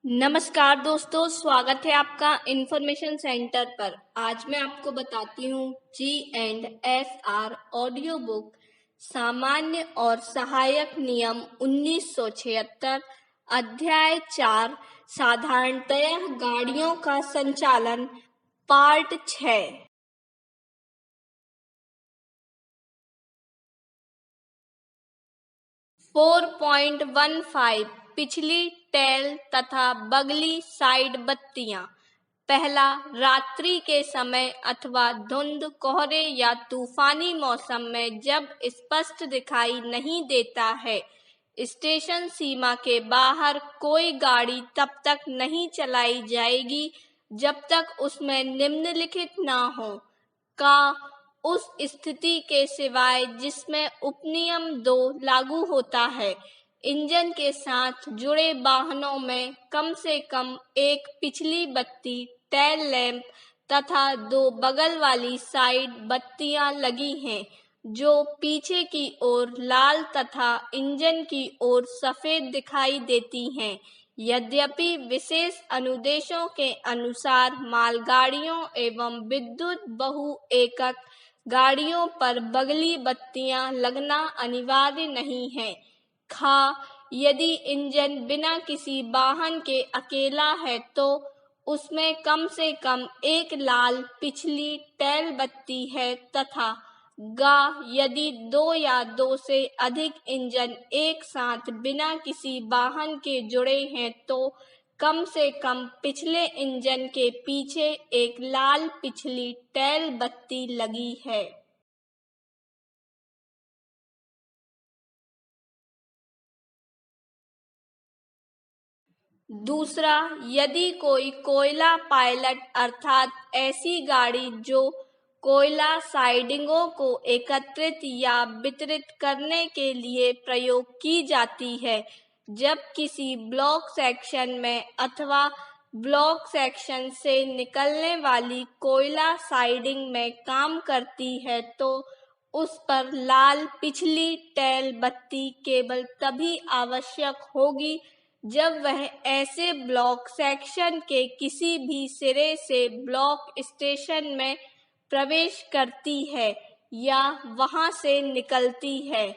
नमस्कार दोस्तों, स्वागत है आपका इंफॉर्मेशन सेंटर पर। आज मैं आपको बताती हूँ G&SR ऑडियो बुक सामान्य और सहायक नियम 1976 अध्याय 4 साधारणतया गाड़ियों का संचालन पार्ट 6। 4.15 पिछली टेल तथा बगली साइड बत्तियां। पहला, रात्रि के समय अथवा धुंध, कोहरे या तूफानी मौसम में जब स्पष्ट दिखाई नहीं देता है, स्टेशन सीमा के बाहर कोई गाड़ी तब तक नहीं चलाई जाएगी जब तक उसमें निम्नलिखित ना हो। का उस स्थिति के सिवाय जिसमें उपनियम 2 लागू होता है, इंजन के साथ जुड़े वाहनों में कम से कम एक पिछली बत्ती, टेल लैंप तथा 2 बगल वाली साइड बत्तियां लगी हैं जो पीछे की ओर लाल तथा इंजन की ओर सफेद दिखाई देती हैं। यद्यपि विशेष अनुदेशों के अनुसार मालगाड़ियों एवं विद्युत बहु एकक गाड़ियों पर बगली बत्तियां लगना अनिवार्य नहीं है। यदि इंजन बिना किसी वाहन के अकेला है तो उसमें कम से कम एक लाल पिछली टेल बत्ती है तथा यदि 2 या 2 से अधिक इंजन एक साथ बिना किसी वाहन के जुड़े हैं तो कम से कम पिछले इंजन के पीछे एक लाल पिछली टेल बत्ती लगी है। दूसरा, यदि कोई कोयला पायलट अर्थात ऐसी गाड़ी जो कोयला साइडिंगों को एकत्रित या वितरित करने के लिए प्रयोग की जाती है, जब किसी ब्लॉक सेक्शन में अथवा ब्लॉक सेक्शन से निकलने वाली कोयला साइडिंग में काम करती है तो उस पर लाल पिछली टेल बत्ती केवल तभी आवश्यक होगी जब वह ऐसे ब्लॉक सेक्शन के किसी भी सिरे से ब्लॉक स्टेशन में प्रवेश करती है या वहां से निकलती है,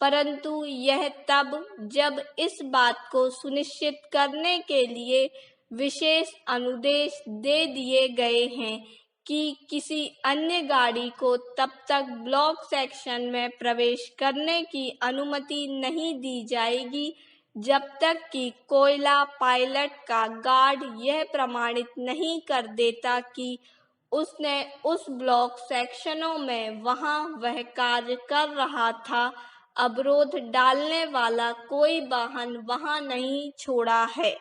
परंतु यह तब जब इस बात को सुनिश्चित करने के लिए विशेष अनुदेश दे दिए गए हैं कि किसी अन्य गाड़ी को तब तक ब्लॉक सेक्शन में प्रवेश करने की अनुमति नहीं दी जाएगी जब तक कि कोयला पायलट का गार्ड यह प्रमाणित नहीं कर देता कि उसने उस ब्लॉक सेक्शनों में वहां वह कार्य कर रहा था अवरोध डालने वाला कोई वाहन वहां नहीं छोड़ा है।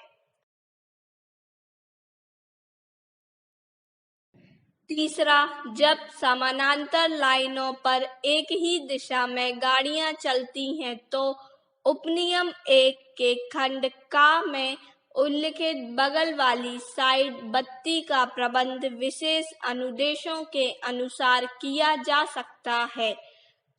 तीसरा, जब समानांतर लाइनों पर एक ही दिशा में गाड़ियां चलती हैं तो उपनियम 1 के खंड का में उल्लिखित बगल वाली साइड बत्ती का प्रबंध विशेष अनुदेशों के अनुसार किया जा सकता है।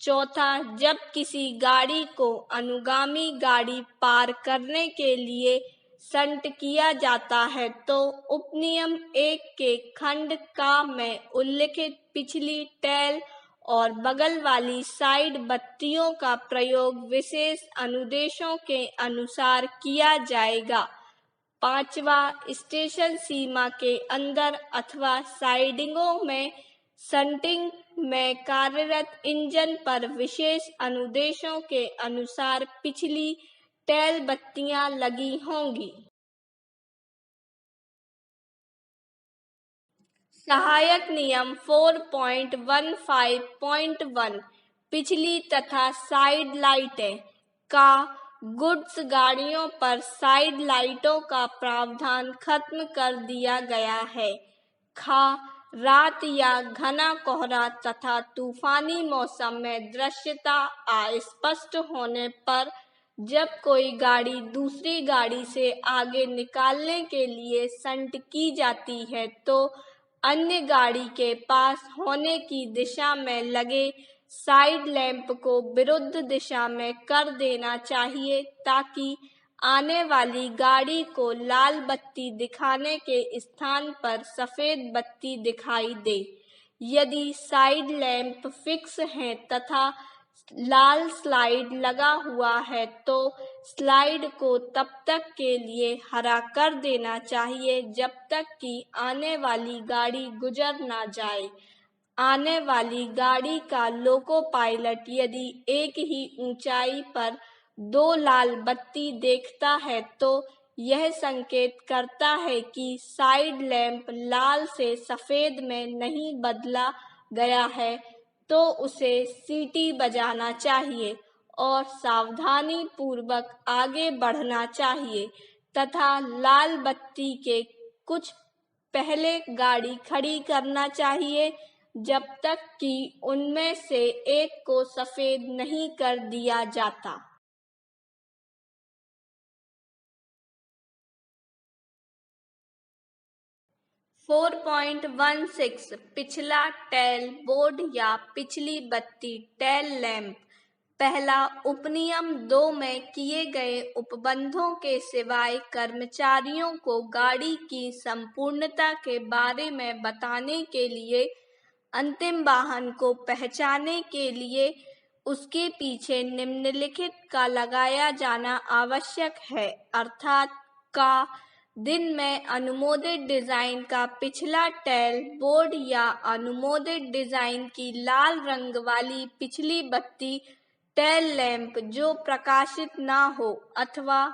चौथा, जब किसी गाड़ी को अनुगामी गाड़ी पार करने के लिए संट किया जाता है तो उपनियम 1 के खंड का में उल्लिखित पिछली टेल और बगल वाली साइड बत्तियों का प्रयोग विशेष अनुदेशों के अनुसार किया जाएगा। पांचवा, स्टेशन सीमा के अंदर अथवा साइडिंगों में संटिंग में कार्यरत इंजन पर विशेष अनुदेशों के अनुसार पिछली टेल बत्तियां लगी होंगी। सहायक नियम 4.15.1 पिछली तथा साइड लाइटें। गुड्स गाड़ियों पर साइड लाइटों का प्रावधान खत्म कर दिया गया है। रात या घना कोहरा तथा तूफानी मौसम में दृश्यता अस्पष्ट होने पर जब कोई गाड़ी दूसरी गाड़ी से आगे निकालने के लिए संट की जाती है तो अन्य गाड़ी के पास होने की दिशा में लगे साइड लैंप को विरुद्ध दिशा में कर देना चाहिए ताकि आने वाली गाड़ी को लाल बत्ती दिखाने के स्थान पर सफेद बत्ती दिखाई दे। यदि साइड लैंप फिक्स हैं तथा लाल स्लाइड लगा हुआ है तो स्लाइड को तब तक के लिए हरा कर देना चाहिए जब तक कि आने वाली गाड़ी गुजर ना जाए। आने वाली गाड़ी का लोको पायलट यदि एक ही ऊंचाई पर दो लाल बत्ती देखता है तो यह संकेत करता है कि साइड लैंप लाल से सफेद में नहीं बदला गया है, तो उसे सीटी बजाना चाहिए और सावधानी पूर्वक आगे बढ़ना चाहिए तथा लाल बत्ती के कुछ पहले गाड़ी खड़ी करना चाहिए जब तक कि उनमें से एक को सफेद नहीं कर दिया जाता। 4.16 पिछला टेल बोर्ड या पिछली बत्ती टेल लैंप। पहला उपनियम 2 में किए गए उपबंधों के सिवाय कर्मचारियों को गाड़ी की संपूर्णता के बारे में बताने के लिए अंतिम वाहन को पहचानने के लिए उसके पीछे निम्नलिखित का लगाया जाना आवश्यक है, अर्थात का दिन में अनुमोदित डिजाइन का पिछला टेल बोर्ड या अनुमोदित डिजाइन की लाल रंग वाली पिछली बत्ती टेल लैंप जो प्रकाशित ना हो अथवा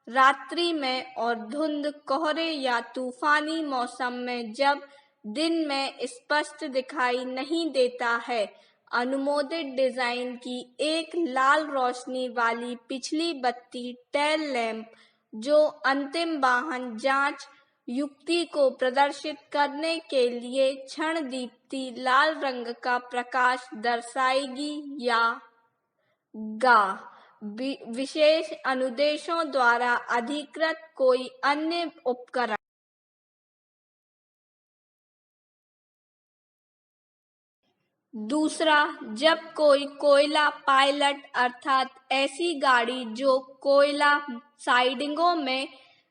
रात्रि में और धुंध कोहरे या तूफानी मौसम में जब दिन में स्पष्ट दिखाई नहीं देता है। अनुमोदित डिजाइन की एक लाल रोशनी वाली पिछली बत्ती टेल लैंप जो अंतिम वाहन जांच युक्ति को प्रदर्शित करने के लिए क्षण दीप्ति लाल रंग का प्रकाश दर्शाएगी या विशेष अनुदेशों द्वारा अधिकृत कोई अन्य उपकरण। दूसरा, जब कोई कोयला पायलट अर्थात ऐसी गाड़ी जो कोयला साइडिंगों में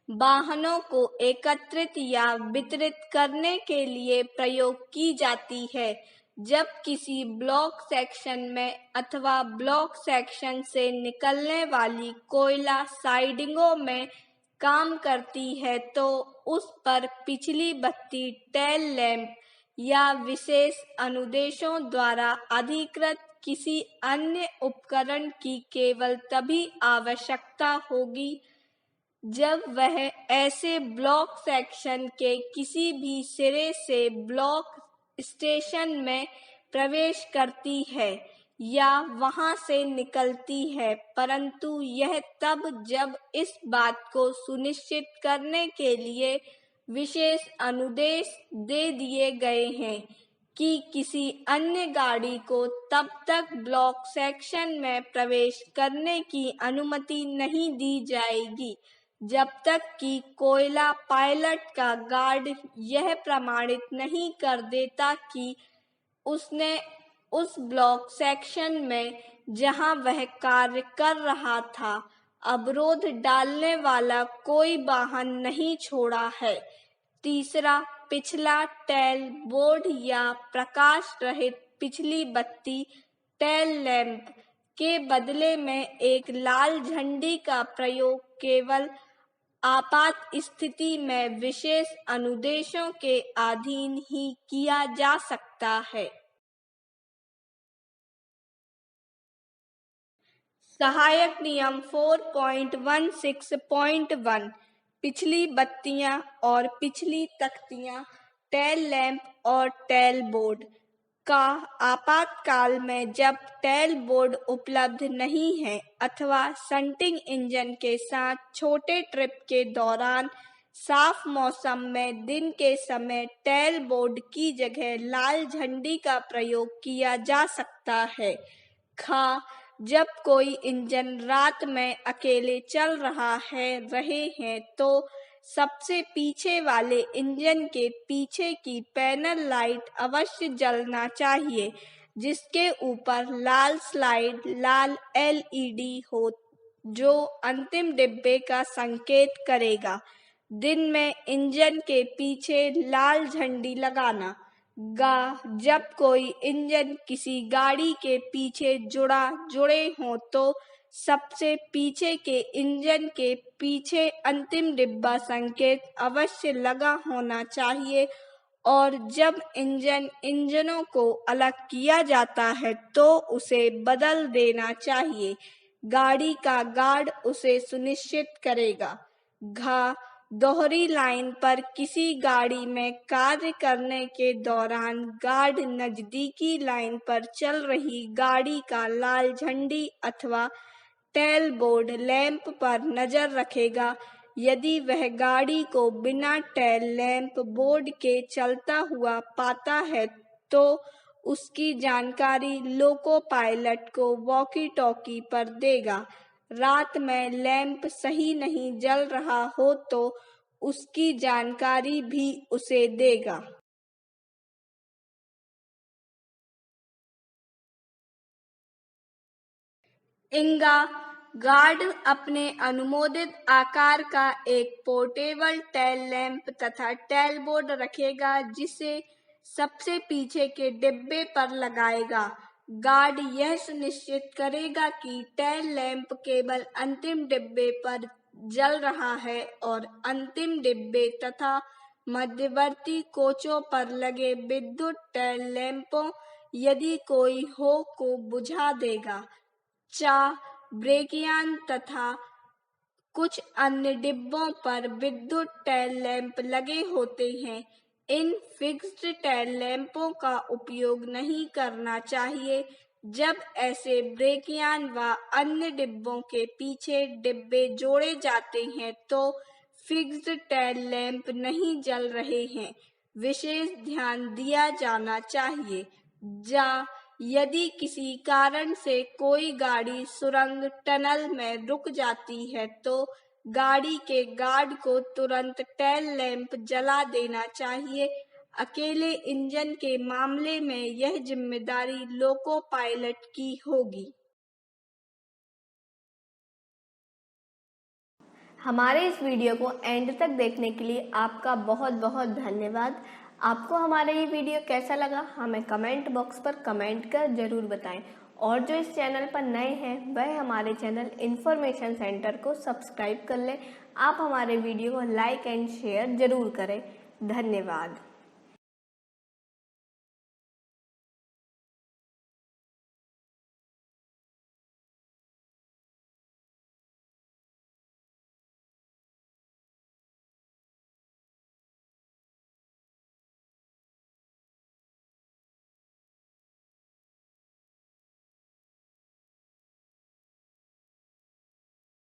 वाहनों को एकत्रित या वितरित करने के लिए प्रयोग की जाती है, जब किसी ब्लॉक सेक्शन में अथवा ब्लॉक सेक्शन से निकलने वाली कोयला साइडिंगों में काम करती है तो उस पर पिछली बत्ती टेल लैंप या विशेष अनुदेशों द्वारा अधिकृत किसी अन्य उपकरण की केवल तभी आवश्यकता होगी जब वह ऐसे ब्लॉक सेक्शन के किसी भी सिरे से ब्लॉक स्टेशन में प्रवेश करती है या वहां से निकलती है, परंतु यह तब जब इस बात को सुनिश्चित करने के लिए विशेष अनुदेश दे दिए गए हैं कि किसी अन्य गाड़ी को तब तक ब्लॉक सेक्शन में प्रवेश करने की अनुमति नहीं दी जाएगी जब तक कि कोयला पायलट का गार्ड यह प्रमाणित नहीं कर देता कि उसने उस ब्लॉक सेक्शन में जहां वह कार्य कर रहा था अवरोध डालने वाला कोई वाहन नहीं छोड़ा है। तीसरा, पिछला टेल बोर्ड या प्रकाश रहित पिछली बत्ती टेल लैंप के बदले में एक लाल झंडी का प्रयोग केवल आपात स्थिति में विशेष अनुदेशों के अधीन ही किया जा सकता है। सहायक नियम 4.16.1 पिछली बत्तियां और पिछली तख्तियां टेल लैंप और टेल बोर्ड का आपातकाल में जब टेल बोर्ड उपलब्ध नहीं है अथवा शंटिंग इंजन के साथ छोटे ट्रिप के दौरान साफ मौसम में दिन के समय टेल बोर्ड की जगह लाल झंडी का प्रयोग किया जा सकता है। जब कोई इंजन रात में अकेले चल रहे हैं तो सबसे पीछे वाले इंजन के पीछे की पैनल लाइट अवश्य जलना चाहिए जिसके ऊपर लाल स्लाइड लाल एलईडी हो जो अंतिम डिब्बे का संकेत करेगा। दिन में इंजन के पीछे लाल झंडी लगाना। जब कोई इंजन किसी गाड़ी के पीछे जुड़े हों तो सबसे पीछे के इंजन के पीछे अंतिम डिब्बा संकेत अवश्य लगा होना चाहिए और जब इंजनों को अलग किया जाता है तो उसे बदल देना चाहिए। गाड़ी का गार्ड उसे सुनिश्चित करेगा। दोहरी लाइन पर किसी गाड़ी में कार्य करने के दौरान गार्ड नजदीकी लाइन पर चल रही गाड़ी का लाल झंडी अथवा टेल बोर्ड लैंप पर नजर रखेगा। यदि वह गाड़ी को बिना टेल लैंप बोर्ड के चलता हुआ पाता है तो उसकी जानकारी लोको पायलट को वॉकी टॉकी पर देगा। रात में लैंप सही नहीं जल रहा हो तो उसकी जानकारी भी उसे देगा। इंगा गार्ड अपने अनुमोदित आकार का एक पोर्टेबल टेल लैंप तथा टेल बोर्ड रखेगा जिसे सबसे पीछे के डिब्बे पर लगाएगा। गार्ड यह सुनिश्चित करेगा कि टेल लैंप केवल अंतिम डिब्बे पर जल रहा है और अंतिम डिब्बे तथा मध्यवर्ती कोचों पर लगे विद्युत टेल लैंपों यदि कोई हो को बुझा देगा। ब्रेकियान तथा कुछ अन्य डिब्बों पर विद्युत टेल लैंप लगे होते हैं। इन फिक्स्ड टेल लैंपों का उपयोग नहीं करना चाहिए। जब ऐसे ब्रेकियान व अन्य डिब्बों के पीछे डिब्बे जोड़े जाते हैं तो फिक्स्ड टेल लैंप नहीं जल रहे हैं, विशेष ध्यान दिया जाना चाहिए। यदि किसी कारण से कोई गाड़ी सुरंग टनल में रुक जाती है तो गाड़ी के गार्ड को तुरंत टेल लैंप जला देना चाहिए। अकेले इंजन के मामले में यह जिम्मेदारी लोको पायलट की होगी। हमारे इस वीडियो को एंड तक देखने के लिए आपका बहुत बहुत धन्यवाद। आपको हमारा ये वीडियो कैसा लगा हमें कमेंट बॉक्स पर कमेंट कर जरूर बताएं और जो इस चैनल पर नए हैं वह हमारे चैनल इन्फॉर्मेशन सेंटर को सब्सक्राइब कर लें। आप हमारे वीडियो को लाइक एंड शेयर जरूर करें। धन्यवाद।